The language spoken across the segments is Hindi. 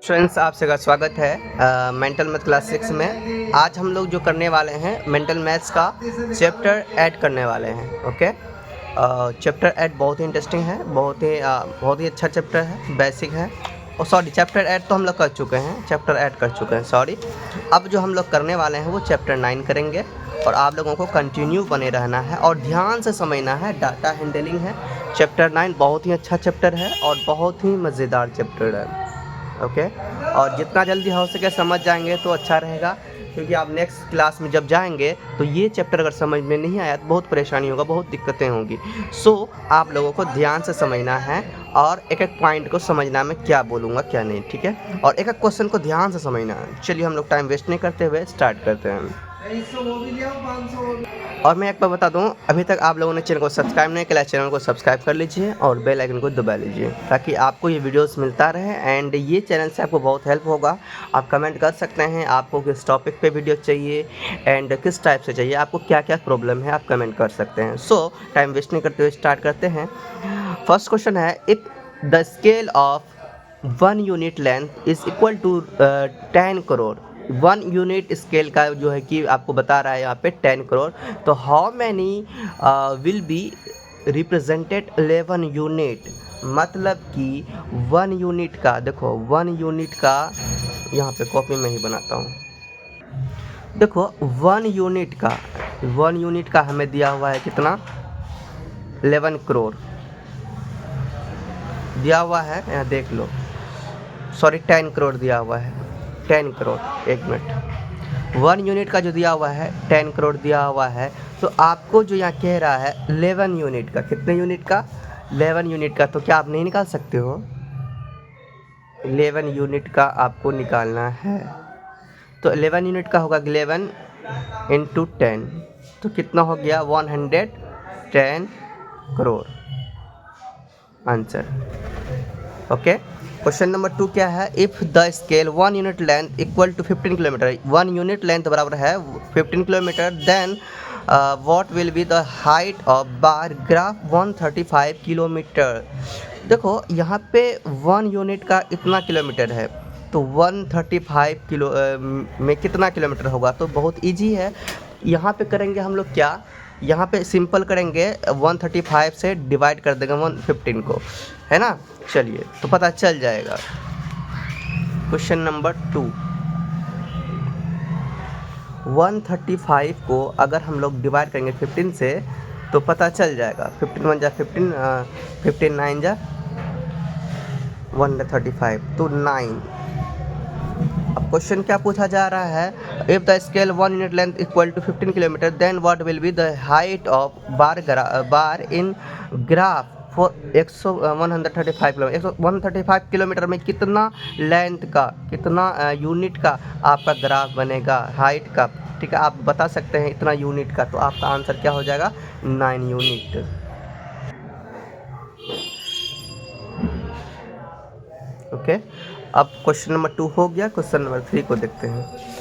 स्टूडेंट्स आप सबका स्वागत है मेंटल मैथ क्लास 6 में। आज हम लोग जो करने वाले हैं मेंटल मैथ्स का चैप्टर ऐड करने वाले हैं। ओके, चैप्टर ऐड बहुत ही इंटरेस्टिंग है, बहुत ही अच्छा चैप्टर है, बेसिक है। और सॉरी, चैप्टर ऐड तो हम लोग कर चुके हैं, चैप्टर ऐड कर चुके हैं, सॉरी। अब जो हम लोग करने वाले हैं वो चैप्टर 9 करेंगे और आप लोगों को कंटिन्यू बने रहना है और ध्यान से समझना है। डाटा हैंडलिंग है चैप्टर 9, बहुत ही अच्छा चैप्टर है और बहुत ही मज़ेदार चैप्टर है। ओके, और जितना जल्दी हो सके समझ जाएंगे तो अच्छा रहेगा, क्योंकि आप नेक्स्ट क्लास में जब जाएंगे तो ये चैप्टर अगर समझ में नहीं आया तो बहुत परेशानी होगा, बहुत दिक्कतें होंगी। सो आप लोगों को ध्यान से समझना है और एक एक पॉइंट को समझना, मैं क्या बोलूँगा क्या नहीं, ठीक है। और एक एक क्वेश्चन को ध्यान से समझना है। चलिए हम लोग टाइम वेस्ट नहीं करते हुए स्टार्ट करते हैं। और मैं एक बार बता दूं, अभी तक आप लोगों ने चैनल को सब्सक्राइब नहीं किया, चैनल को सब्सक्राइब कर लीजिए और बेल आइकन को दबा लीजिए ताकि आपको ये वीडियोस मिलता रहे। एंड ये चैनल से आपको बहुत हेल्प होगा। आप कमेंट कर सकते हैं आपको किस टॉपिक पे वीडियो चाहिए एंड किस टाइप से चाहिए, आपको क्या क्या प्रॉब्लम है, आप कमेंट कर सकते हैं। सो टाइम वेस्ट नहीं करते हुए स्टार्ट करते हैं। फर्स्ट क्वेश्चन है, if the scale of 1 unit length is equal to 10 crore. 1 unit scale का जो है कि आपको बता रहा है यहाँ पे 10 करोड़, तो how many will be represented 11 unit. मतलब कि 1 यूनिट का, देखो 1 यूनिट का यहाँ पे कॉपी में ही बनाता हूँ। देखो 1 यूनिट का हमें दिया हुआ है कितना, 11 करोड़ दिया हुआ है, यहाँ देख लो, सॉरी 10 करोड़ दिया हुआ है, 10 करोड़, एक मिनट। 1 यूनिट का जो दिया हुआ है 10 करोड़ दिया हुआ है, तो आपको जो यहाँ कह रहा है 11 यूनिट का, कितने यूनिट का, 11 यूनिट का। तो क्या आप नहीं निकाल सकते हो, 11 यूनिट का आपको निकालना है। तो 11 यूनिट का होगा 11 इंटू 10, तो कितना हो गया, 110 crore answer. Okay, question number 2 क्या है, if the scale 1 unit length equal to 15 kilometre, 1 unit length बराबर है 15 kilometre, then what will be the height of bar graph 135 kilometre. देखो यहाँ पे 1 यूनिट का इतना किलोमीटर है, तो 135 किलो में कितना किलोमीटर होगा, तो बहुत इजी है। यहाँ पे करेंगे हम लोग क्या, यहाँ पे सिंपल करेंगे, 135 से डिवाइड कर देंगे 115 को, है ना। चलिए तो पता चल जाएगा। क्वेश्चन नंबर 2, 135 को अगर हम लोग डिवाइड करेंगे 15 से तो पता चल जाएगा, 15 1 जा 15, 15 9 जा 135, तो 9। अब क्वेश्चन क्या पूछा जा रहा है, if the scale 1 unit length equal to 15 kilometre, then what will be the height of bar in graph for 135 kilometre. 135 kilometre में कितना लेंथ का, कितना यूनिट का आपका ग्राफ बनेगा, हाइट का, ठीक है। आप बता सकते हैं इतना यूनिट का, तो आपका आंसर क्या हो जाएगा, 9 यूनिट। ओके, अब क्वेश्चन नंबर 2 हो गया। क्वेश्चन नंबर 3 को देखते हैं।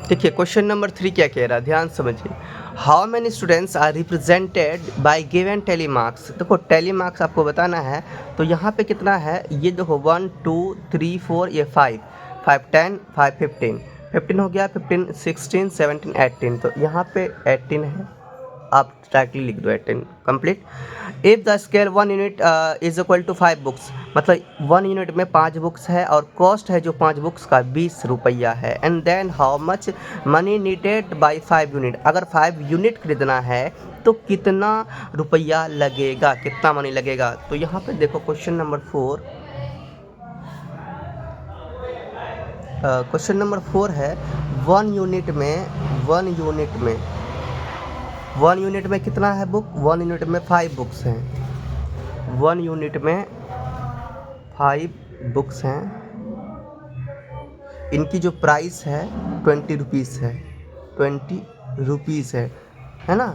देखिए क्वेश्चन नंबर 3 क्या कह रहा है, ध्यान समझिए। How many students are represented by given tally marks. देखो टेली मार्क्स आपको बताना है, तो यहाँ पे कितना है, ये देखो 1 2 3 4, ये 5 5 10 5 15 15 हो गया, 15 16 17 18, तो यहाँ पे 18 है, आप डायरेक्टली लिख दो 18 complete. If the scale 1 unit is equal to 5 books, मतलब 1 यूनिट में 5 बुक्स है और कॉस्ट है जो 5 बुक्स का 20 रुपया है। And then how much money needed by 5 unit, अगर 5 यूनिट खरीदना है तो कितना रुपया लगेगा, कितना मनी लगेगा। तो यहाँ पे देखो क्वेश्चन नंबर 4, क्वेश्चन नंबर 4 है, 1 यूनिट में कितना है बुक, 1 यूनिट में 5 बुक्स हैं, 1 यूनिट में 5 बुक्स हैं। इनकी जो प्राइस है 20 रुपीज़ है, 20 रुपीज़ है ना।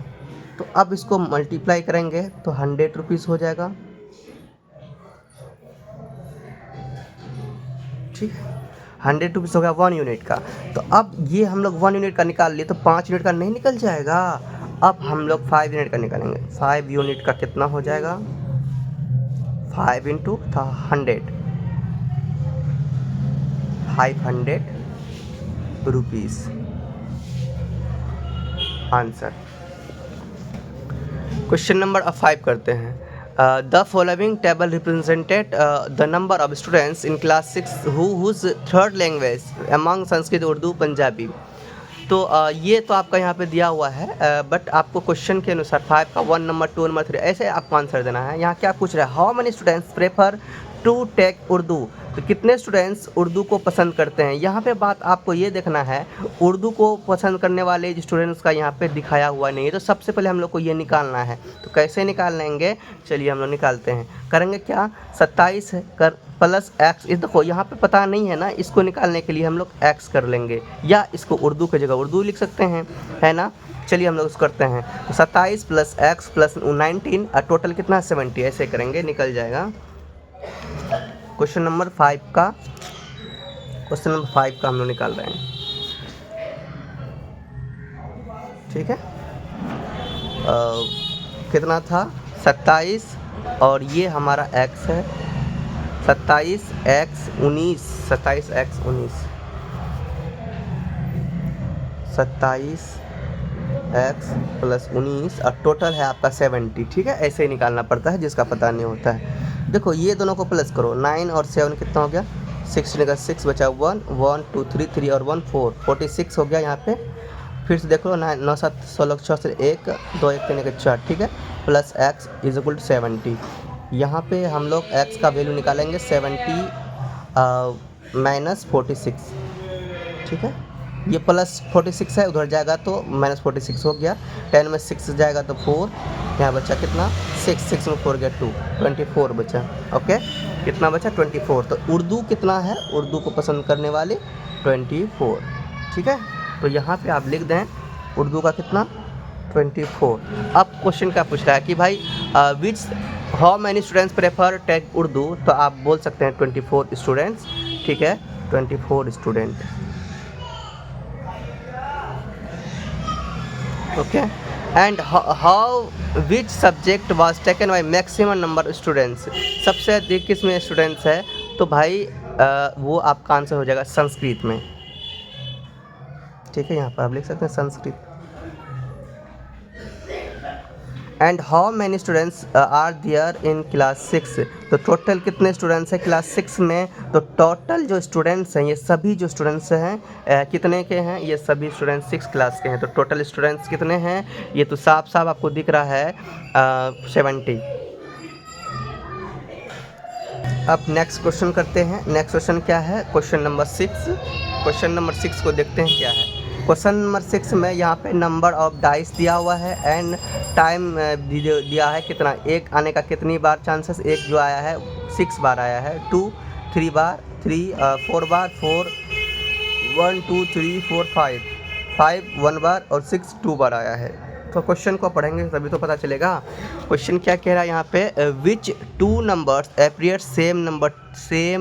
तो अब इसको मल्टीप्लाई करेंगे तो 100 रुपीज़ हो जाएगा, ठीक है। 100 रुपीज़ हो गया 1 यूनिट का। तो अब ये हम लोग 1 यूनिट का निकाल लिए, तो 5 यूनिट का नहीं निकल जाएगा। अब हम लोग 5 यूनिट का निकालेंगे। 5 यूनिट का कितना हो जाएगा, 5 into 100, 500 rupees answer. Question number 5 करते हैं। The following table represented the number of students in class 6 whose third language among Sanskrit, Urdu, Punjabi. तो ये तो आपका यहाँ पे दिया हुआ है, बट आपको क्वेश्चन के अनुसार 5 का 1 नंबर 2 नंबर 3 ऐसे आपको आंसर देना है। यहाँ क्या पूछ रहा है, how many students prefer to take Urdu, तो कितने स्टूडेंट्स उर्दू को पसंद करते हैं। यहाँ पे बात आपको ये देखना है, उर्दू को पसंद करने वाले स्टूडेंट्स का यहाँ पे दिखाया हुआ नहीं है, तो सबसे पहले हम लोग को ये निकालना है। तो कैसे निकाल लेंगे, चलिए हम लोग निकालते हैं। करेंगे क्या, 27 कर प्लस एक्स, इस देखो यहाँ पे पता नहीं है ना, इसको निकालने के लिए हम लोग एक्स कर लेंगे, या इसको उर्दू की जगह उर्दू लिख सकते हैं, है ना। चलिए हम लोग उसको करते हैं। तो 27 प्लस एक्स प्लस 19 और टोटल कितना 70, ऐसे करेंगे निकल जाएगा। क्वेश्चन नंबर 5 का हम लोग निकाल रहे हैं, ठीक है। कितना था 27 और ये हमारा x है, 27x 19, 27x 19, 27x प्लस 19 और टोटल है आपका 70, ठीक है। ऐसे ही निकालना पड़ता है जिसका पता नहीं होता है। देखो ये दोनों को प्लस करो, 9 और 7 कितना हो गया, 6 निकल 6 बचा 1 1 2 3 3 और 1 4, 46 हो गया यहाँ पे। फिर से देख लो 9 9 7 16 6 से 1 2 1 3 1 4, ठीक है, plus x is equal to 70। यहाँ पे हम लोग x का वैल्यू निकालेंगे 70 माइनस 46, ठीक है। ये प्लस 46 है, उधर जाएगा तो माइनस 46 हो गया, 10 में 6 जाएगा तो 4, यहाँ बचा कितना 6 में 4 गया 2, 24 बचा। ओके, कितना बचा 24। तो उर्दू कितना है, उर्दू को पसंद करने वाले 24, ठीक है। तो यहाँ पे आप लिख दें उर्दू का कितना 24। अब क्वेश्चन क्या पूछ रहा है कि भाई which how many students prefer take Urdu, तो आप बोल सकते हैं 24 स्टूडेंट्स, ठीक है, 24 student. Okay, and how which subject was taken by maximum number of students, सबसे अधिक किसमें स्टूडेंट्स है, तो भाई वो आपका आंसर हो जाएगा संस्कृत में, ठीक है। यहाँ पर आप लिख सकते हैं Sanskrit. And how many students are there in class 6, तो टोटल कितने स्टूडेंट्स हैं क्लास 6 में, तो टोटल जो स्टूडेंट्स हैं ये सभी जो स्टूडेंट्स हैं कितने के हैं, ये सभी स्टूडेंट्स 6 क्लास के हैं। तो टोटल स्टूडेंट्स कितने हैं, ये तो साफ साफ आपको दिख रहा है 70। अब नेक्स्ट क्वेश्चन करते हैं। नेक्स्ट क्वेश्चन क्या है, क्वेश्चन नंबर 6। क्वेश्चन नंबर 6 को देखते हैं क्या है। क्वेश्चन नंबर 6 में यहाँ पे नंबर ऑफ डाइस दिया हुआ है एंड टाइम दिया है कितना, एक आने का कितनी बार चांसेस, एक जो आया है 6 बार आया है, 2 3 बार, 4 बार, 4 1 2 3 4 5 1 बार और 6 2 बार आया है। तो क्वेश्चन को पढ़ेंगे तभी तो पता चलेगा। क्वेश्चन क्या कह रहा है यहाँ पे, which 2 numbers appear same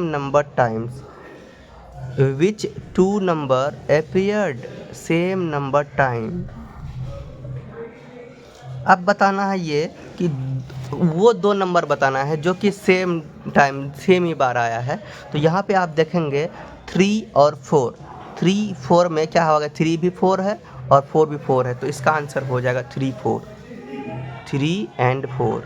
number times, which 2 number appeared same number time. अब बताना है ये कि वो 2 नंबर बताना है जो कि सेम टाइम सेम ही बार आया है। तो यहाँ पे आप देखेंगे 3 और 4, 3 4 में क्या होगा, 3 भी 4 है और 4 भी 4 है, तो इसका आंसर हो जाएगा 3 4, 3 and 4,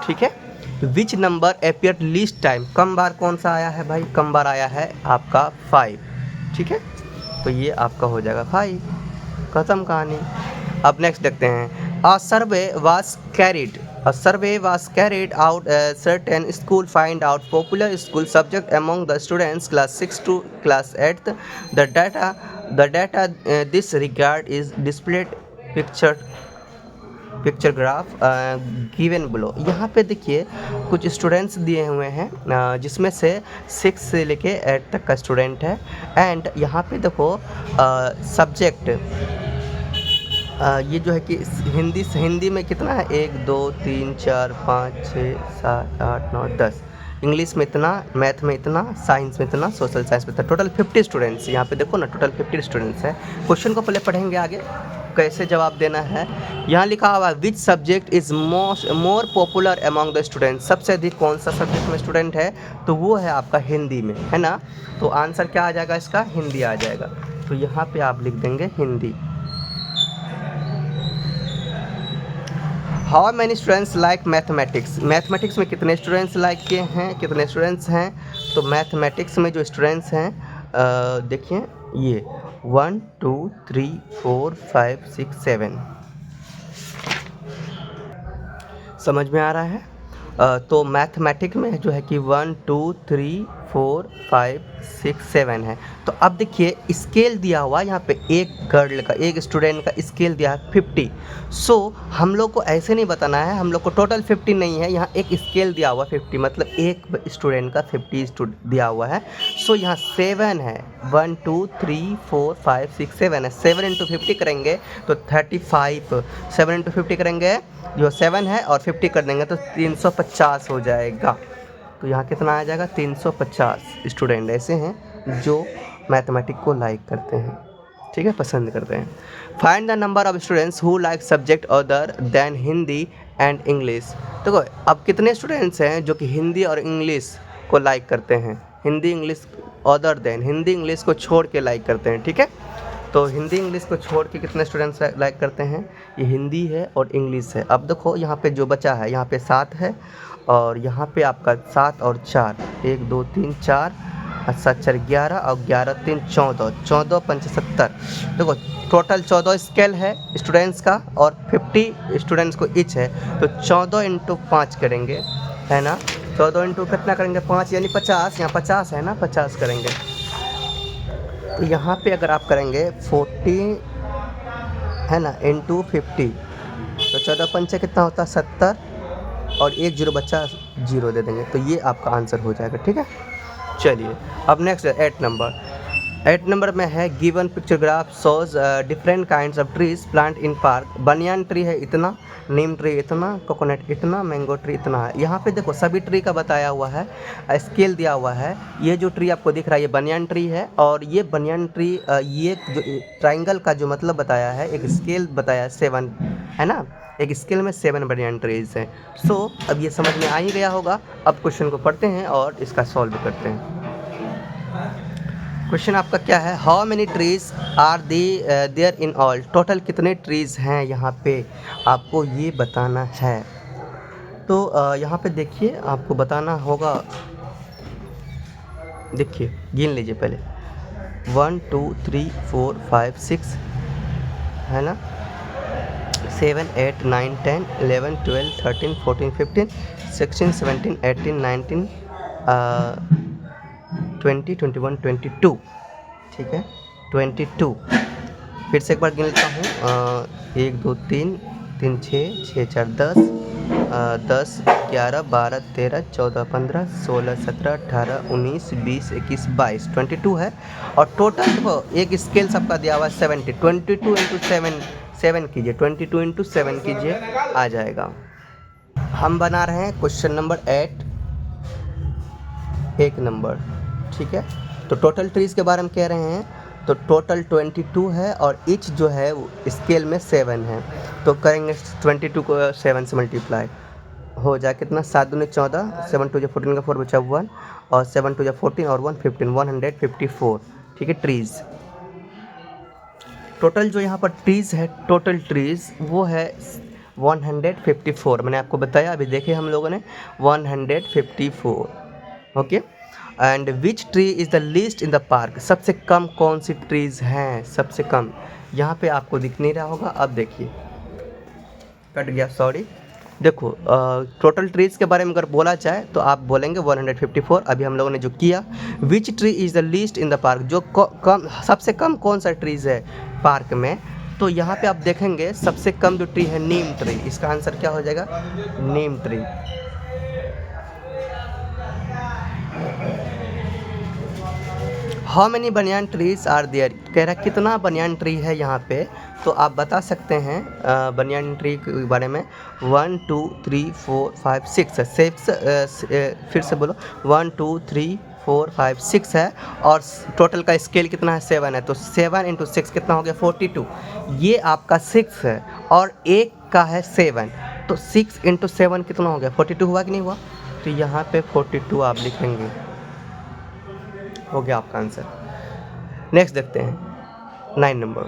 ठीक है। Which number appear least time, कम बार कौन सा आया है भाई, कम बार आया है आपका 5, ठीक है। तो ये आपका हो जाएगा 5, खत्म कहानी। अब नेक्स्ट देखते हैं। A survey was carried out certain school find out popular school subject among the students class 6 to class 8। The data this regard is displayed picture graph given below. यहाँ पे देखिए कुछ स्टूडेंट्स दिए हुए हैं जिसमें से 6 से लेके 8 तक का स्टूडेंट है। एंड यहाँ पे देखो सब्जेक्ट ये जो है कि हिंदी में कितना है, 1 2 3 4 5 6 7 8 9 10, इंग्लिश में इतना, मैथ में इतना, साइंस में इतना, सोशल साइंस में इतना। टोटल 50 स्टूडेंट्स, यहाँ पे देखो ना टोटल 50 स्टूडेंट्स है। क्वेश्चन को पहले पढ़ेंगे, आगे कैसे जवाब देना है। यहाँ लिखा हुआ है which subject is more popular among the student, सबसे अधिक कौन सा सब्जेक्ट में स्टूडेंट है, तो वो है आपका हिंदी में, है ना। तो आंसर क्या आ जाएगा इसका, हिंदी आ जाएगा। तो यहाँ पे आप लिख देंगे Hindi. How many students like mathematics, mathematics में कितने स्टूडेंट्स लाइक किए हैं, कितने स्टूडेंट्स हैं। तो मैथमेटिक्स में जो स्टूडेंट्स हैं देखिए ये 1 2 3 4 5 6 7, समझ में आ रहा है। तो मैथमेटिक्स में जो है कि 1 2 3 4 5 6 7 है। तो अब देखिए स्केल दिया हुआ यहाँ पे, एक गर्ल का, एक स्टूडेंट का स्केल दिया है 50। सो हम लोग को ऐसे नहीं बताना है, हम लोग को टोटल 50 नहीं है, यहाँ एक स्केल दिया हुआ 50, मतलब एक स्टूडेंट का 50 दिया हुआ है। सो यहाँ 7 है, 1 2 3 4 5 6 7 है। 7 × 50 करेंगे तो 35, 7 × 50 करेंगे जो 7 है और 50 कर देंगे तो 350 हो जाएगा। तो यहाँ कितना आ जाएगा, 350 स्टूडेंट ऐसे हैं जो मैथमेटिक्स को लाइक करते हैं, ठीक है, पसंद करते हैं। Find the number of students who like subject other than Hindi and English. देखो अब कितने स्टूडेंट्स हैं जो कि हिंदी और इंग्लिश को लाइक करते हैं, Hindi English other than, Hindi English को छोड़ के लाइक करते हैं, ठीक है। तो हिंदी इंग्लिश को छोड़ के कितने स्टूडेंट्स लाइक करते हैं, ये हिंदी है और इंग्लिश है। अब देखो यहाँ पे जो बचा है, यहाँ पे 7 है और यहाँ पे आपका 7 और 4, 1 2 3 4, 7 4 11 और 11 3 14, 14 5 70। देखो टोटल 14 स्केल है स्टूडेंट्स का और 50 स्टूडेंट्स को ईच है। तो 14 × 5 करेंगे, है ना। 14 × कितना करेंगे, 5 यानी 50, यहाँ 50 है ना, 50 करेंगे। तो यहाँ पे अगर आप करेंगे 40 है ना × 50, तो 14 पंचे कितना होता है 70 और 1 0 बच्चा 0 दे देंगे, तो ये आपका आंसर हो जाएगा, ठीक है। चलिए अब नेक्स्ट है 8 नंबर। 8 नंबर में है given picture graph shows different kinds of trees plant in park. Banyan tree है इतना, नीम ट्री इतना, कोकोनट इतना, मैंगो ट्री इतना है। यहाँ पे देखो सभी ट्री का बताया हुआ है, स्केल दिया हुआ है। ये जो ट्री आपको दिख रहा है ये बनियान ट्री है और ये बनियान ट्री ये जो ट्राइंगल का जो मतलब बताया है, एक स्केल बताया है 7, है ना, एक स्केल में 7 बनियान ट्रीज हैं। सो अब ये समझ में आ ही गया होगा। अब क्वेश्चन को पढ़ते हैं और इसका सॉल्व करते हैं। क्वेश्चन आपका क्या है, how many trees are there in all, total कितने ट्रीज हैं यहाँ पे, आपको ये बताना है। तो यहाँ पे देखिए आपको बताना होगा, देखिए गिन लीजिए पहले 1 2 3 4 5 6 है ना, 7 8 9 10 11 12 13 14 15 16 17 18 19 20 21 22, ठीक है 22। फिर से एक बार गिन लेता हूँ, 1 2 3 3 6 6 4 10 10 11 12 13 14 15 16 17 18 19 20 21 22 22 है। और टोटल देखो एक स्केल सबका दिया हुआ है 70, 22 × 7 कीजिए, 22 × 7 कीजिए, आ जाएगा। हम बना रहे हैं क्वेश्चन नंबर 8 1 नंबर, ठीक है। तो टोटल ट्रीज़ के बारे में कह रहे हैं, तो टोटल 22 है और ईच जो है वो स्केल में 7 है। तो करेंगे 22 को 7 से मल्टीप्लाई, हो जाए कितना, 7 दूनी 14, 7 2 14 का 4 बचा 1 और 7 2 14 और 1 15, 154, ठीक है ट्रीज़। टोटल जो यहाँ पर ट्रीज़ है, टोटल ट्रीज़ वो है 154, मैंने आपको बताया अभी देखे हम लोगों ने 154, okay. And which tree is the least in the park, सबसे कम कौन सी ट्रीज़ हैं, सबसे कम, यहाँ पे आपको दिख नहीं रहा होगा। अब देखिए कट गया, सॉरी। देखो टोटल ट्रीज़ के बारे में अगर बोला जाए तो आप बोलेंगे 154। अभी हम लोगों ने जो किया, which tree is the least in the park, जो कम सबसे कम कौन सा ट्रीज़ है पार्क में, तो यहाँ पे आप देखेंगे सबसे कम जो ट्री है नीम ट्री, इसका आंसर क्या हो जाएगा, नीम ट्री। हाउ मैनी बनियान ट्रीज आर देयर, कह रहा है कितना बनियान ट्री है यहाँ पे। तो आप बता सकते हैं बनियान ट्री के बारे में। 1 2 3 4 5 6 है, 6 फिर से बोलो 1 2 3 4 5 6 है, और टोटल का स्केल कितना है 7 है, तो 7 इंटू 6 कितना हो गया 42। ये आपका 6 है और एक का है 7, तो 6 इंटू 7 कितना हो गया 42 हुआ कि नहीं हुआ। तो यहाँ पे 42 आप लिखेंगे, हो गया आपका आंसर। नेक्स्ट देखते हैं 9 number.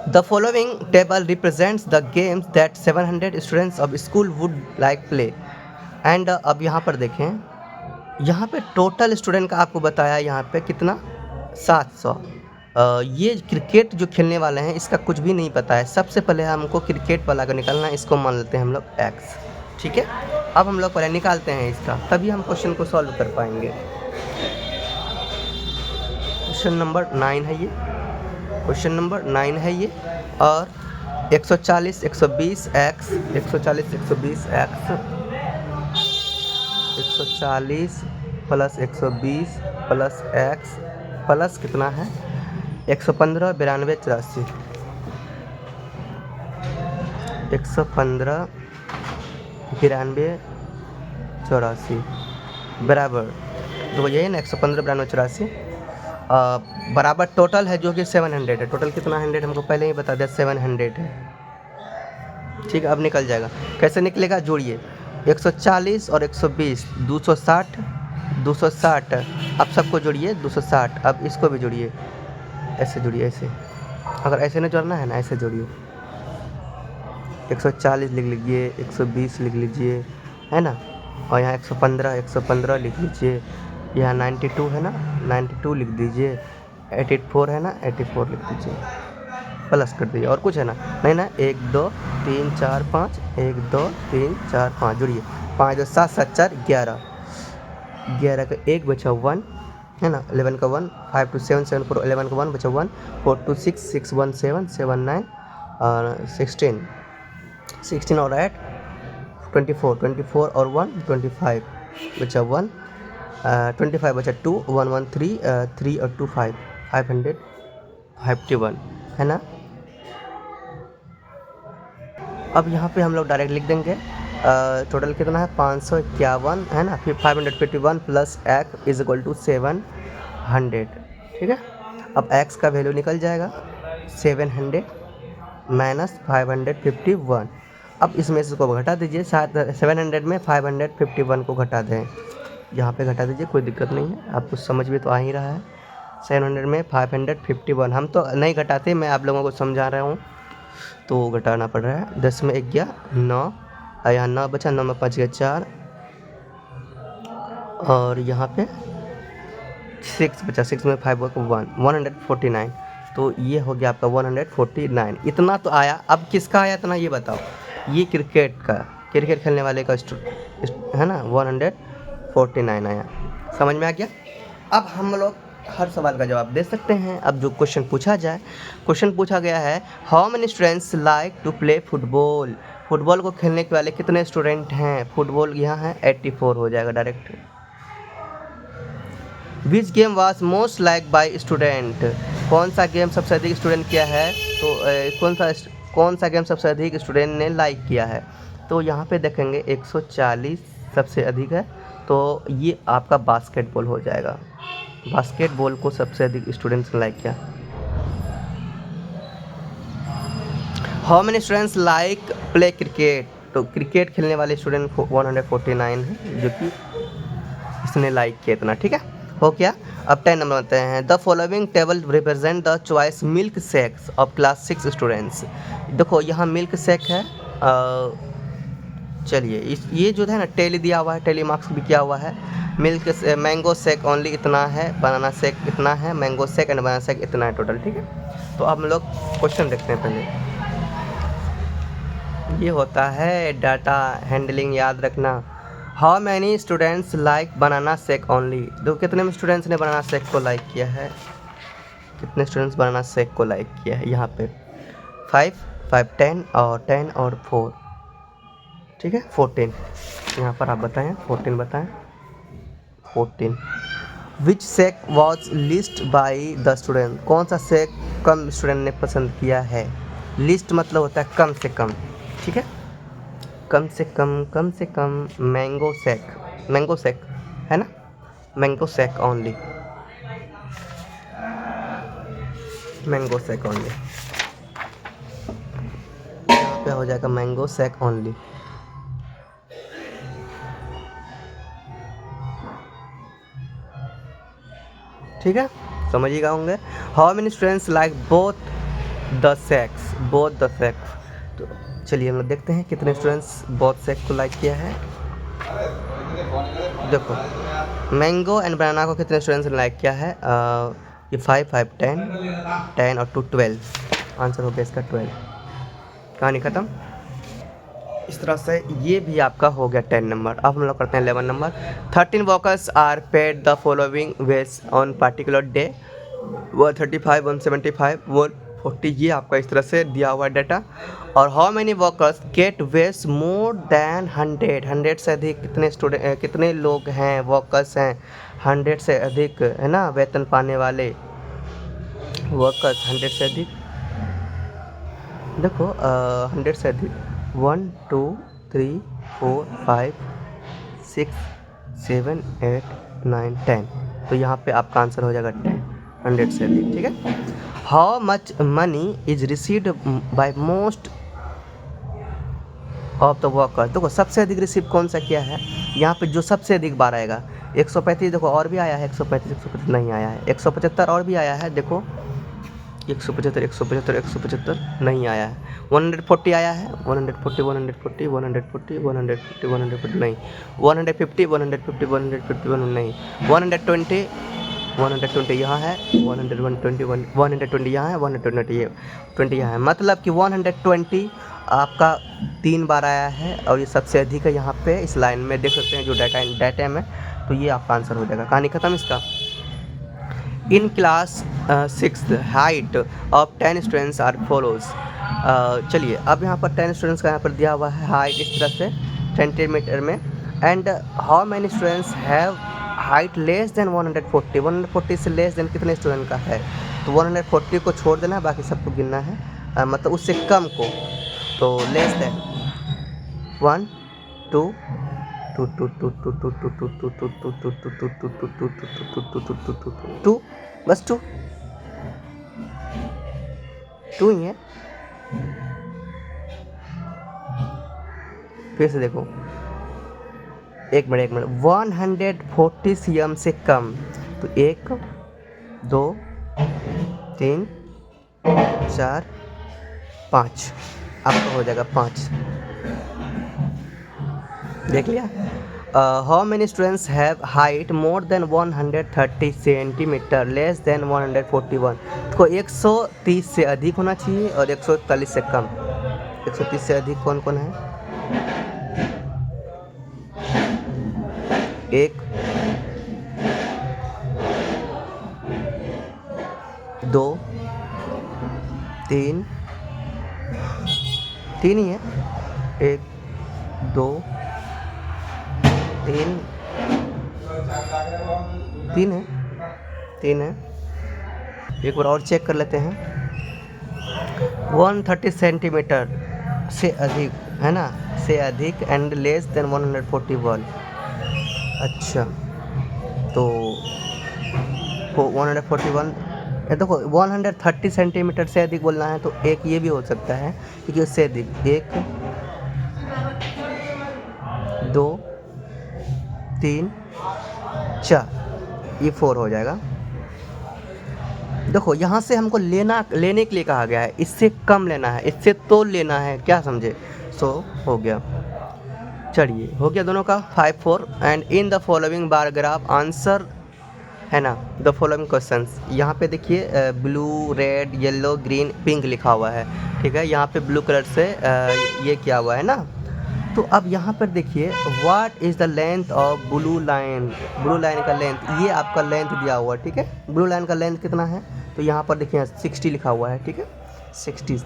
The following table represents the games that 700 students of school would like play and. अब यहाँ पर देखें, यहाँ पे टोटल स्टूडेंट का आपको बताया यहाँ पे कितना 700। ये क्रिकेट जो खेलने वाले हैं इसका कुछ भी नहीं पता है। सबसे पहले हमको क्रिकेट वाला का निकालना है, इसको मान लेते हैं हम लोग x, ठीक है। अब हम लोग पहले निकालते हैं इसका, तभी हम क्वेश्चन को सॉल्व कर पाएंगे। क्वेश्चन नंबर 9 है ये, क्वेश्चन नंबर 9 है ये। और 140 120 x, 140 120 x, 140 plus 120 plus x plus कितना है 115 92 84, 115 92 84 बराबर, तो यही ना 115 92 84 बराबर टोटल है जो कि 700 है। टोटल कितना 100 हमको पहले ही बता दिया 700 है, ठीक है। अब निकल जाएगा, कैसे निकलेगा जोड़िए 140 और 120 260 260, अब सबको जोड़िए 260। अब इसको भी जोड़िए, ऐसे जोड़िए, ऐसे, अगर ऐसे नहीं जोड़ना है ना ऐसे जोड़िए। 140 लिख लीजिए, 120 लिख लीजिए, है ना, और यहाँ 115 लिख लीजिए, यहाँ 92 है ना 92 लिख दीजिए, 84 है ना 84 लिख दीजिए, प्लस कर दीजिए। और कुछ है ना नहीं ना, 1 2 3 4 5, 1 2 3 4 5 जुड़िए, 5 2 7 7 4 11, 11 का 1 बचा 1 है ना, 11 का 1, 5 2 7 7 4 11 का 1 बचा 1, 4 2 6 6 1 7 7 9 और 16 और 8 24 और 1 25 बचा 1, 25 बचा 2 1 1 3 3 और 2 5 551 है ना। अब यहाँ पे हम लोग डायरेक्ट लिख देंगे टोटल कितना है 551 है ना, फिर 551 plus x is equal to 700, ठीक है। अब x का वैल्यू निकल जाएगा 700 माइनस 551। अब इसमें से इसको घटा दीजिए, 700 में 551 को घटा दें, यहाँ पे घटा दीजिए, कोई दिक्कत नहीं है, आपको समझ में तो आ ही रहा है। 700 में 551 हम तो नहीं घटाते, मैं आप लोगों को समझा रहा हूँ तो घटाना पड़ रहा है। 10 में 1 गया 9, यहाँ 9 बचा, 9 में 5 गया 4, और यहाँ पे 6 बचा, 6 में 5 1 149, तो ये हो गया आपका 149। इतना तो आया। अब किसका आया इतना ये बताओ, ये क्रिकेट का, क्रिकेट खेलने वाले का है ना 149 आया, समझ में आ गया। अब हम लोग हर सवाल का जवाब दे सकते हैं। अब जो क्वेश्चन पूछा जाए, क्वेश्चन पूछा गया है how many students like to play football, football को खेलने के वाले कितने स्टूडेंट हैं। फुटबॉल यहाँ है 84 हो जाएगा direct. Which game was most like by student, कौन सा गेम सबसे अधिक स्टूडेंट किया है, तो कौन सा गेम सबसे अधिक स्टूडेंट ने लाइक किया है। तो यहाँ पे देखेंगे 140 सबसे अधिक है, तो ये आपका बास्केटबॉल हो जाएगा। बास्केटबॉल को सबसे अधिक स्टूडेंट्स ने लाइक किया। How many students like play cricket, तो क्रिकेट खेलने वाले स्टूडेंट 149 है जो कि इसने लाइक किया इतना, ठीक है, हो गया। अब 10 नंबर आते हैं। The following table represent the choice milk shakes of class 6 students. देखो यहाँ मिल्क शेक है, चलिए ये जो है ना टेली दिया हुआ है, टेली मार्क्स भी किया हुआ है। मिल्क मैंगो शेक ओनली इतना है, बनाना शेक इतना है, mango shake and banana shake इतना है टोटल, ठीक है। तो अब हम लोग क्वेश्चन देखते हैं पहले। ये होता है डाटा हैंडलिंग, याद रखना। How many students like banana shake only, देखो कितने स्टूडेंट्स ने बनाना शेक को लाइक किया है, कितने स्टूडेंट्स बनाना शेक को लाइक किया है। यहाँ पे 5 5 10 और 10 और 4, ठीक है 14। यहाँ पर आप बताएं 14 बताएं 14। Which sec was least by the student, कौन सा सेक कम स्टूडेंट ने पसंद किया है। लिस्ट मतलब होता है कम से कम, ठीक है, कम से कम मैंगो सेक है ना, मैंगो सेक ओनली, मैंगो सेक ओनली, यहाँ पे हो जाएगा मैंगो सेक ओनली। ठीक है, समझिएगा होंगे। How many students like both the sex, तो चलिए हम लोग देखते हैं कितने स्टूडेंट्स बोथ सेक्स को लाइक किया है। देखो मैंगो एंड बनाना को कितने स्टूडेंट्स ने लाइक किया है, ये 5 5 10 और 2 12, आंसर हो गया इसका 12। कहानी ख़त्म। इस तरह से ये भी आपका हो गया 10 नंबर। अब हम लोग करते हैं 11 number. 13 workers are paid the following wage on particular day, 135 175 140, ये आपका इस तरह से दिया हुआ डाटा। और how many workers get wage more than 100 से अधिक कितने लोग हैं, वर्कर्स हैं 100 से अधिक, है ना, वेतन पाने वाले वर्कर्स 100 से अधिक। देखो 100 से अधिक 1 2 3 4 5 6 7 8 9 10, तो यहाँ पे आपका आंसर हो जाएगा 10, 100 से अधिक, ठीक है। How much money is received by most of the worker, देखो सबसे अधिक रिसीव कौन सा किया है, यहाँ पे जो सबसे अधिक बार आएगा 135, देखो और भी आया है 135 नहीं आया है, 175 और भी आया है, देखो 175 नहीं आया है, 140 आया है, 140 140 140 140 140 नहीं, 150 नहीं, 120 यहाँ है, 120 यहाँ है, 120 यहाँ है, मतलब कि 120 आपका 3 बार आया है और ये सबसे अधिक है यहाँ पे इस लाइन में, देख सकते हैं जो डाटा में, तो ये आपका आंसर हो जाएगा। कहानी खत्म इसका। In class 6 height of 10 students are follows, चलिए अब यहाँ पर 10 स्टूडेंट्स का यहाँ पर दिया हुआ है हाइट इस तरह से सेंटीमीटर में, and how many students have height less than 140 से लेस देन कितने स्टूडेंट का है, तो 140 को छोड़ देना है, बाकी सबको गिनना है, मतलब उससे कम को, तो लेस देन 1 2 2 बस 2 ही है। फिर से देखो, एक मिनट 140 cm से कम, तो 1 2 3 4 5 आपका हो जाएगा 5, देख लिया। How many students have height more than 130 centimetre less than 141, तो 130 से अधिक होना चाहिए और 141 से कम। 130 से अधिक कौन कौन है, 1 2 3 ही है, 1 2 3 है। एक बार और चेक कर लेते हैं, 130 सेंटीमीटर से अधिक है ना, से अधिक एंड लेस देन 141, अच्छा तो 141, देखो 130 सेंटीमीटर से अधिक बोलना है तो एक ये भी हो सकता है, क्योंकि उससे अधिक 1 2 3 4, ये 4 हो जाएगा। देखो यहाँ से हमको लेने के लिए कहा गया है, इससे कम लेना है, इससे तो लेना है, क्या समझे, सो हो गया। चलिए हो गया दोनों का 5 4, and in the following bar graph answer, है ना, द फॉलोइंग क्वेश्चंस। यहाँ पे देखिए blue red yellow green pink लिखा हुआ है, ठीक है, यहाँ पे ब्लू कलर से ये किया हुआ है ना, तो अब यहाँ पर देखिए what is the length of blue line, blue line का लेंथ, ये आपका लेंथ दिया हुआ है, ठीक है, ब्लू लाइन का लेंथ कितना है, तो यहाँ पर देखिए 60 लिखा हुआ है, ठीक है, 60।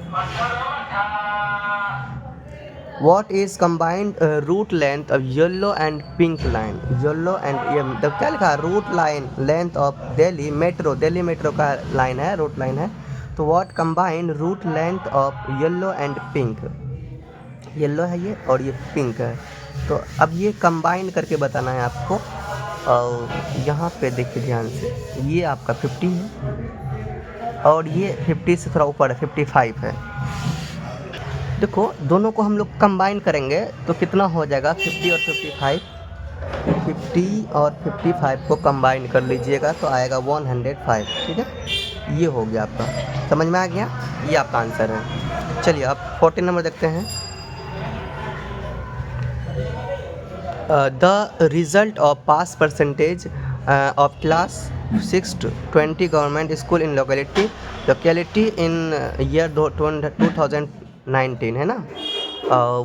What is combined route length of yellow and pink line, yellow and ये मतलब क्या लिखा है, route line length of Delhi metro, Delhi metro का लाइन है, रूट लाइन है। तो what combined route length of yellow and pink, yellow है ये और ये पिंक है, तो अब ये कंबाइन करके बताना है आपको। और यहाँ पे देखिए ध्यान से, ये आपका 50 है और ये 50 से थोड़ा ऊपर है, 55 है। देखो दोनों को हम लोग कंबाइन करेंगे तो कितना हो जाएगा, 50 और 55, 50 और 55 को कंबाइन कर लीजिएगा तो आएगा 105, ठीक है। ये हो गया आपका, समझ में आ गया, ये आपका आंसर है। चलिए अब 14 नंबर देखते हैं। The result of pass percentage of class 6 to 20 government school in locality in year 2019 है ना,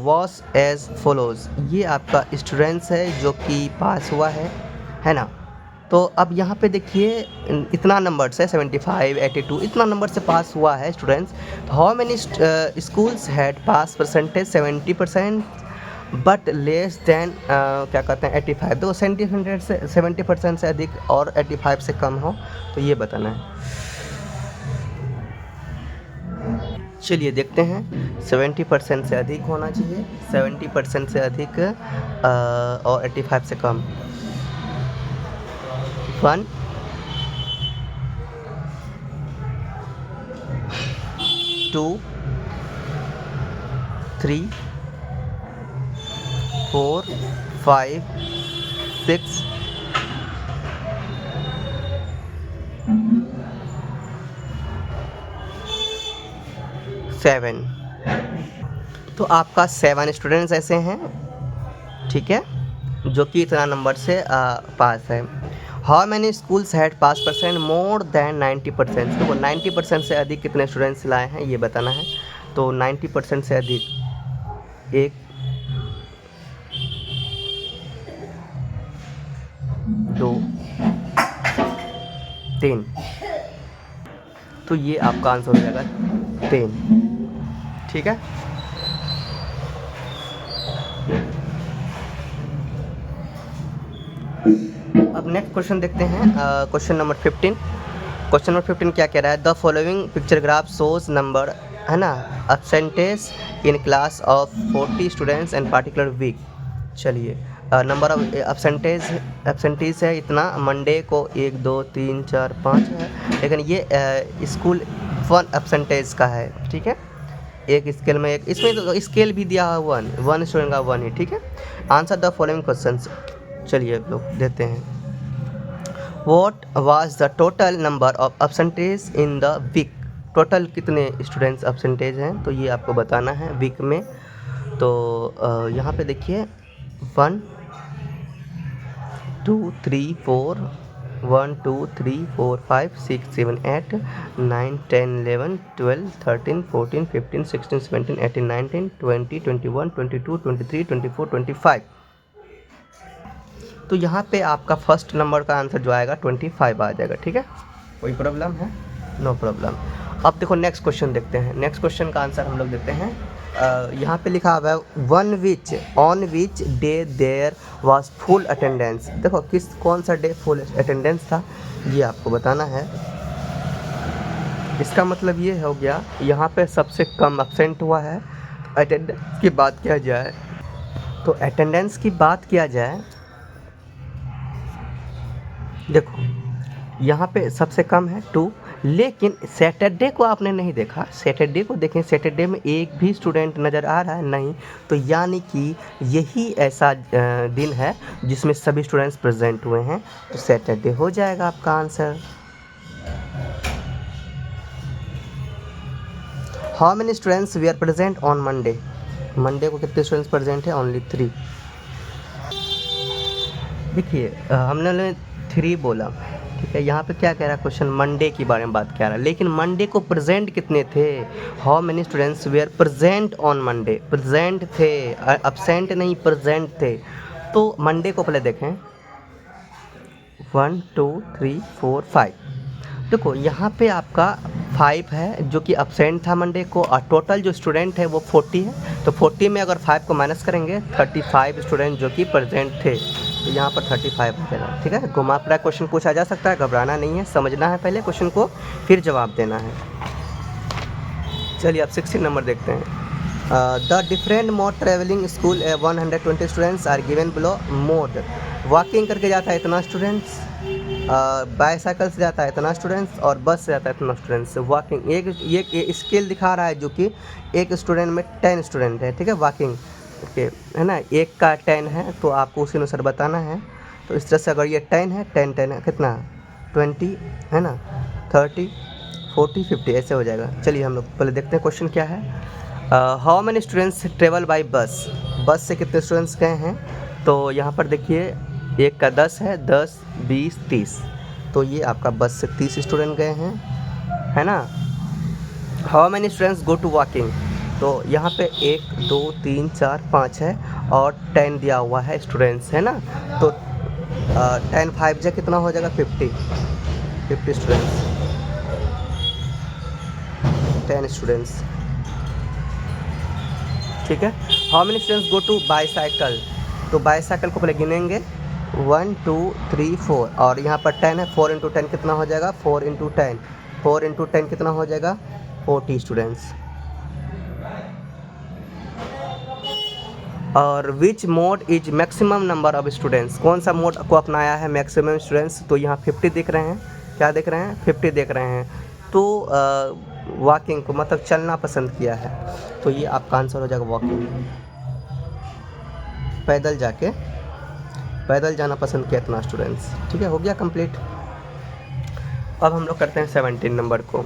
was as follows। ये आपका स्टूडेंट्स है जो कि पास हुआ है ना। तो अब यहाँ पे देखिए इतना नंबर से 75, 82 इतना नंबर से पास हुआ है students. How many schools had pass percentage 70% but less than क्या कहते हैं 85, तो 70% से अधिक और 85 से कम हो, तो ये बताना है। चलिए देखते हैं, 70% से अधिक होना चाहिए, 70% से अधिक और 85 से कम। 1 2 3 4 5 6 7। तो आपका 7 स्टूडेंट्स ऐसे हैं, ठीक है, जो कि इतना नंबर से पास है। How many schools had pass percent more than 90%, तो 90% से अधिक कितने स्टूडेंट्स लाए हैं ये बताना है। तो 90% से अधिक 1 2 3, तो ये आपका आंसर हो जाएगा 10, ठीक है। अब नेक्स्ट क्वेश्चन देखते हैं, क्वेश्चन नंबर 15। क्वेश्चन नंबर 15 क्या कह रहा है, the following picture graph shows number है ना absentees in class of 40 students and particular week. चलिए नंबर ऑफ एब्सेंटीज है इतना, मंडे को 1 2 3 4 5 है, लेकिन ये स्कूल 1 एब्सेंटेज का है, ठीक है। एक स्केल में एक, इसमें तो स्केल भी दिया है 1 स्टूडेंट का 1 ही, ठीक है। आंसर द फॉलोइंग क्वेश्चंस, चलिए लोग देते हैं। What was the total number of absentees in the week, total कितने स्टूडेंट्स एब्सेंटेज हैं, तो ये आपको बताना है वीक में। तो यहाँ पे देखिए 1 2 3 4 1 2 3 4 5 6 7 8 9 10 11 12 13 14 15 16 17 18 19 20 21 22 23 24 25। तो यहाँ पे आपका फर्स्ट नंबर का आंसर जो आएगा 25 आ जाएगा, ठीक है। कोई प्रॉब्लम है, नो प्रॉब्लम। अब देखो नेक्स्ट क्वेश्चन देखते हैं। नेक्स्ट क्वेश्चन का आंसर हम लोग देते हैं, यहाँ पे लिखा हुआ है on which day there was full attendance. देखो कौन सा डे फुल अटेंडेंस था ये आपको बताना है। इसका मतलब ये हो गया, यहाँ पे सबसे कम एब्सेंट हुआ है। अटेंडेंस की बात किया जाए तो अटेंडेंस की बात किया जाए, देखो यहाँ पे सबसे कम है 2, लेकिन सैटरडे को आपने नहीं देखा, सैटरडे को देखें, सैटरडे में एक भी स्टूडेंट नज़र आ रहा है नहीं, तो यानी कि यही ऐसा दिन है जिसमें सभी स्टूडेंट्स प्रेजेंट हुए हैं, तो सैटरडे हो जाएगा आपका answer. How many students we are present on Monday, Monday को कितने स्टूडेंट्स प्रेजेंट है, ओनली 3। देखिए हमने 3 बोला, ठीक है। यहाँ पे क्या कह रहा है क्वेश्चन, मंडे के बारे में बात कर रहा है, लेकिन मंडे को प्रेजेंट कितने थे, how many students were present on Monday, present थे, एब्सेंट नहीं प्रेजेंट थे। तो मंडे को पहले देखें 1 2 3 4 5। देखो यहाँ पे आपका 5 है जो कि absent था मंडे को, और टोटल जो स्टूडेंट है वो 40 है। तो 40 में अगर 5 को माइनस करेंगे 35 स्टूडेंट जो कि प्रेजेंट थे, तो यहाँ पर 35 हो जाएगा। ठीक है, घुमा फिरा क्वेश्चन पूछा जा सकता है, घबराना नहीं है, समझना है पहले क्वेश्चन को, फिर जवाब देना है। चलिए अब 16 नंबर देखते हैं। The different mode travelling school 120 students are given below. Mode walking करके जाता है इतना स्टूडेंट्स, बाईसाइकिल से जाता है इतना स्टूडेंट्स, और बस से जाता है इतना स्टूडेंट्स। वॉकिंग एक स्केल दिखा रहा है जो कि एक स्टूडेंट में 10 स्टूडेंट है। ठीक है, वॉकिंग ओके है ना, एक का 10 है तो आपको उसी अनुसार बताना है। तो इस तरह से अगर ये 10 है, 10 है कितना 20 है ना, 30 40 50 ऐसे हो जाएगा। चलिए हम लोग पहले देखते हैं क्वेश्चन क्या है। How many students travel by bus, बस से कितने स्टूडेंट्स गए हैं। तो यहाँ पर देखिए एक का 10 है, 10 20 30, तो ये आपका बस से 30 स्टूडेंट गए हैं, है ना। How many students go to walking, तो यहाँ पे 1 2 3 4 5 है और 10 दिया हुआ है स्टूडेंट्स, है ना। तो 10 5 जा कितना हो जाएगा 50 स्टूडेंट्स, 10 स्टूडेंट्स। ठीक है, how many students go to bicycle, तो बाईसाइकिल को पहले गिनेंगे 1 2 3 4, और यहाँ पर 10 है, 4 × 10 कितना हो जाएगा 4 × 10, 4 × 10 कितना हो जाएगा 40 स्टूडेंट्स। और which mode is maximum number of students, कौन सा मोड को अपनाया है मैक्सिमम स्टूडेंट्स, तो यहाँ 50 दिख रहे हैं, क्या देख रहे हैं 50 देख रहे हैं। तो वॉकिंग को मतलब चलना पसंद किया है, तो ये आपका आंसर हो जाएगा वॉकिंग, पैदल जाना पसंद किया इतना स्टूडेंट्स। ठीक है, हो गया कंप्लीट। अब हम लोग करते हैं 17 नंबर को।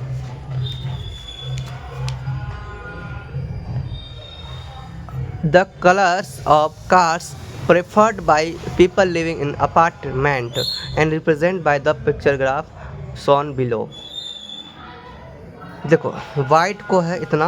The colours of cars preferred by people living in apartment and represent by the picture graph shown below. देखो वाइट को है इतना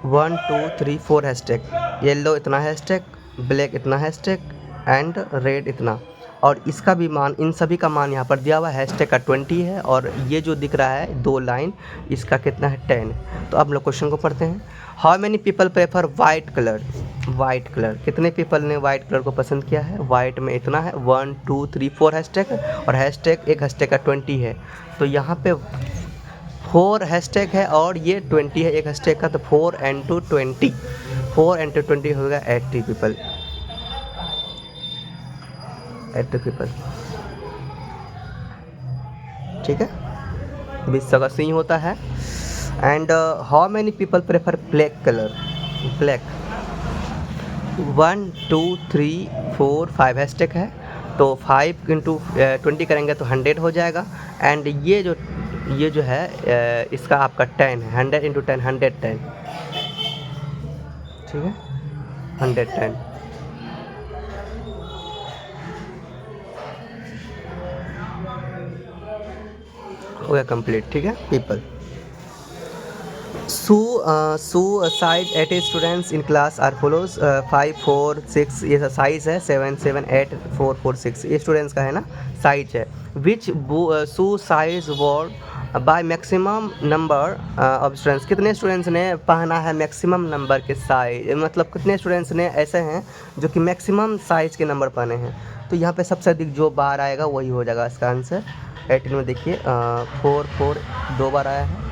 1 2 3 4 हैशटैग, येलो इतना हैशटैग, ब्लैक इतना हैशटैग, एंड रेड इतना, और इसका भी मान, इन सभी का मान यहाँ पर दिया हुआ है, हैशटैग का 20 है, और ये जो दिख रहा है 2 लाइन इसका कितना है 10। तो अब लोग क्वेश्चन को पढ़ते हैं। How many people prefer white colour, white colour कितने पीपल ने वाइट कलर को पसंद किया है। वाइट में इतना है 1 2 3 4 हैशटैग, और हैशटैग एक हैशटैग का 20 है, तो यहाँ पे 4 हैशटैग है और ये 20 है एक हैशटैग का, तो 4 × 20, 4 × 20 होगा 80 पीपल, 80 पीपल। ठीक है, 20 का सी होता है। And how many people prefer black colour, black 1 2 3 4 5 hashtag है, तो 5 × 20 करेंगे तो 100 हो जाएगा। एंड ये जो है इसका आपका 10 है, 100 × 10 110, ठीक है 110। हो गया कंप्लीट। ठीक है, people. Size 8 students in class are follows 5 4 6, ये साइज है 7 7 8 4 4 6, ये स्टूडेंट्स का है ना साइज है। Which shoe size wore by maximum number of students, कितने स्टूडेंट्स ने पहना है मैक्सिमम नंबर के साइज, मतलब कितने स्टूडेंट्स ने ऐसे हैं जो कि मैक्सिमम साइज के नंबर पहने हैं। तो यहाँ पे सबसे अधिक जो बार आएगा वही हो जाएगा इसका आंसर। 18 में देखिए 4 4 2 बार आया है,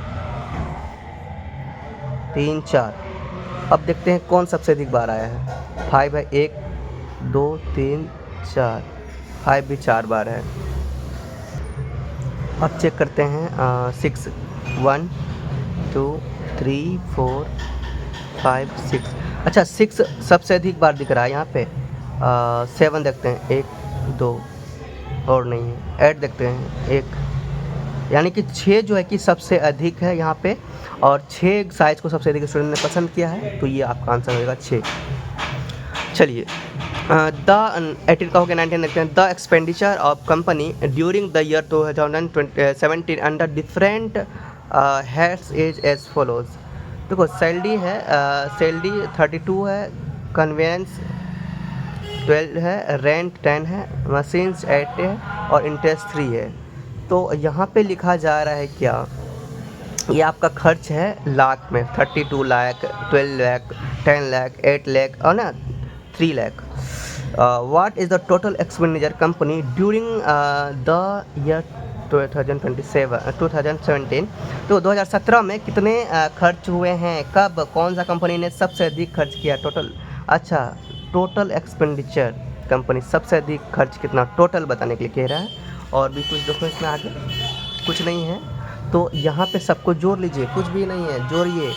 3 4। अब देखते हैं कौन सबसे अधिक बार आया है। 5 है 1 2 3 4, 5 भी 4 बार है। अब चेक करते हैं 6 1 2 3 4 5 6, अच्छा 6 सबसे अधिक बार दिख रहा है यहाँ पे। 7 देखते हैं 1 2 और नहीं है। 8 देखते हैं 1, यानी कि 6 जो है कि सबसे अधिक है यहाँ पे, और 6 साइज को सबसे अधिक स्टूडेंट ने पसंद किया है, तो ये आपका आंसर हो जाएगा 6। चलिए द 18 का हो गया। 19 देखते हैं। The expenditure of company during the year 2017 under different heads is as follows. देखो सैलरी है, सैलरी 32 है, कन्वेंस 12 है, रेंट 10 है, मशीन्स 8 है, और इंटरेस्ट 3 है। तो यहाँ पे लिखा जा रहा है क्या ये आपका खर्च है लाख में, 32 लाख, 12 लाख, 10 लाख, 8 लाख और ना 3 lakh. What is the total expenditure company during the year 2017। तो 2017 में कितने खर्च हुए हैं, कब, कौन सा कंपनी ने सबसे अधिक खर्च किया टोटल। अच्छा, टोटल एक्सपेंडिचर कंपनी सबसे अधिक खर्च कितना टोटल बताने के लिए कह रहा है। और भी कुछ देखो इसमें आगे कुछ नहीं है, तो यहाँ पे सबको जोड़ लीजिए, कुछ भी नहीं है, जोड़िए।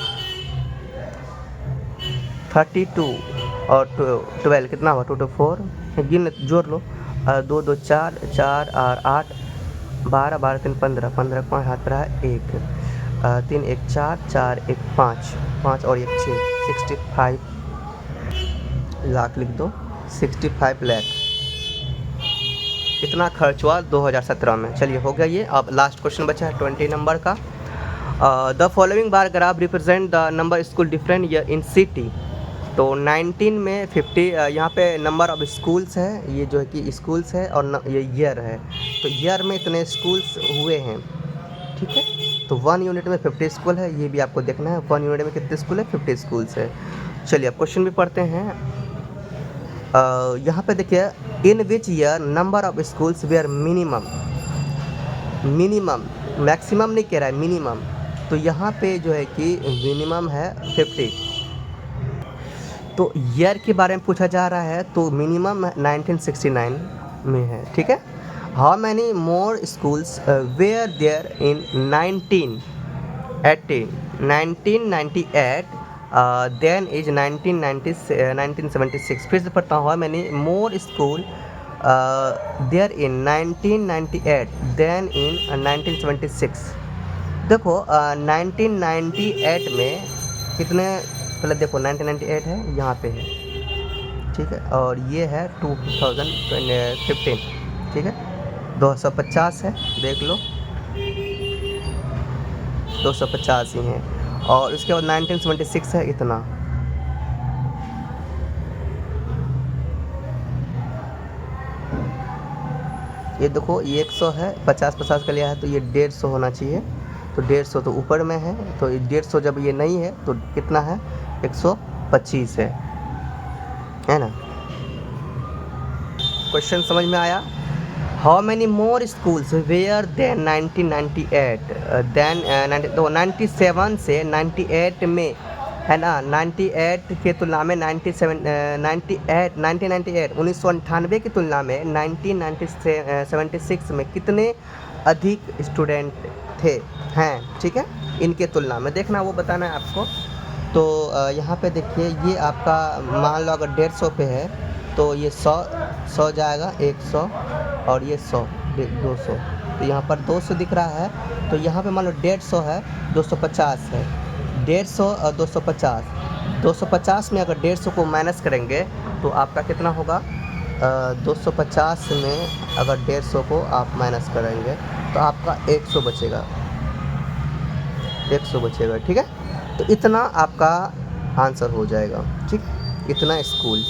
32 और 12 कितना हुआ, 2 2 4, गिन जोड़ लो, 2 2 4, 4 और 8 12, 12 3 15, 15 5 हाथ पर है 1, 3 1 4, 4 1 5, 5 और 1 6, 65 लाख लिख दो, 65 लाख इतना खर्च हुआ 2017 में। चलिए हो गया ये। अब लास्ट क्वेश्चन बचा है 20 नंबर का। The following bar graph represent the number school different year in city. तो 19 में 50 यहाँ पे नंबर ऑफ स्कूल्स है, ये जो है कि स्कूल्स है और ये ईयर है, तो ईयर में इतने स्कूल्स हुए हैं, ठीक है। तो 1 यूनिट में 50 स्कूल है, ये भी आपको देखना है 1 यूनिट में कितने स्कूल है, 50 स्कूल्स है। चलिए अब क्वेश्चन भी पढ़ते हैं। यहाँ पे देखिए, in which year number of schools were minimum, maximum नहीं कह रहा है, मिनिमम। तो यहाँ पे जो है कि मिनिमम है 50। तो ईयर के बारे में पूछा जा रहा है, तो मिनिमम 1969 में है, ठीक है। How many more schools were there in 1998 then is 1976। फिर से पढ़ता हूँ, how many more school there in 1998 then in 1976। देखो 1998 में कितने, पहले देखो 1998 है यहाँ पे है, ठीक है, और ये है 2015, ठीक है, 250 है, देख लो 250 ही है। और उसके बाद 1976 है इतना, ये देखो ये 100 है, 50 का लिया है, तो ये 150 होना चाहिए, तो 150 तो ऊपर में है, तो 150 जब ये नहीं है तो कितना है, 125 है ना। क्वेश्चन समझ में आया। How many more schools were then 1998 then 97 से 98 में है ना, 98 के तुलना में 1998 की तुलना में 1976 में कितने अधिक स्टूडेंट थे हैं, ठीक है, इनके तुलना में देखना, वो बताना है आपको। तो यहाँ पे देखिए, ये आपका मान लो अगर 150 पे है तो ये 100 जाएगा, 100 और ये 100 200, तो यहाँ पर 200 दिख रहा है। तो यहाँ पे मान लो 150 है, 250 है, 150 और 250 में अगर 150 को माइनस करेंगे तो आपका कितना होगा, 250 में अगर 150 को आप माइनस करेंगे तो आपका 100 बचेगा, 100 बचेगा, ठीक है। तो इतना आपका आंसर हो जाएगा, ठीक, इतना स्कूल्स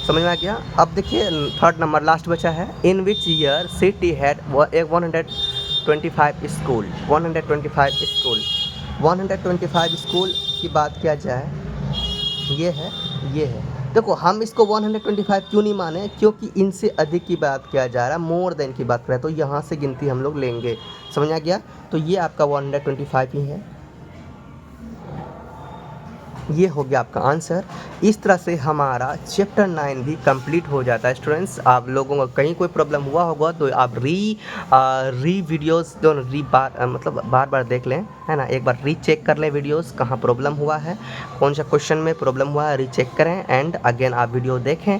समझ में आ गया। अब देखिए 3rd नंबर लास्ट बचा है। In which year city had 125 school, 125 school की बात किया जाए, ये है। देखो हम इसको 125 क्यों नहीं माने, क्योंकि इनसे अधिक की बात किया जा रहा है, मोर देन की बात करें तो यहाँ से गिनती हम लोग लेंगे, समझ आ गया। तो ये आपका 125 ही है, ये हो गया आपका आंसर। इस तरह से हमारा चैप्टर 9 भी कंप्लीट हो जाता है स्टूडेंट्स। आप लोगों को कहीं कोई प्रॉब्लम हुआ होगा तो आप री वीडियोस दोनों बार बार देख लें, है ना, एक बार रीचेक कर लें वीडियोस, कहाँ प्रॉब्लम हुआ है, कौन सा क्वेश्चन में प्रॉब्लम हुआ है, रीचेक करें एंड अगेन आप वीडियो देखें।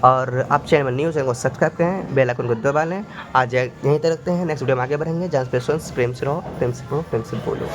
और आप चैनल में न्यू चैनल को सब्सक्राइब करें, बेल आइकन को दबा लें। आज यहीं तक रखते हैं, नेक्स्ट वीडियो में आगे बढ़ेंगे। जहाँ पे प्रेम से रहो, प्रेम से बोलो।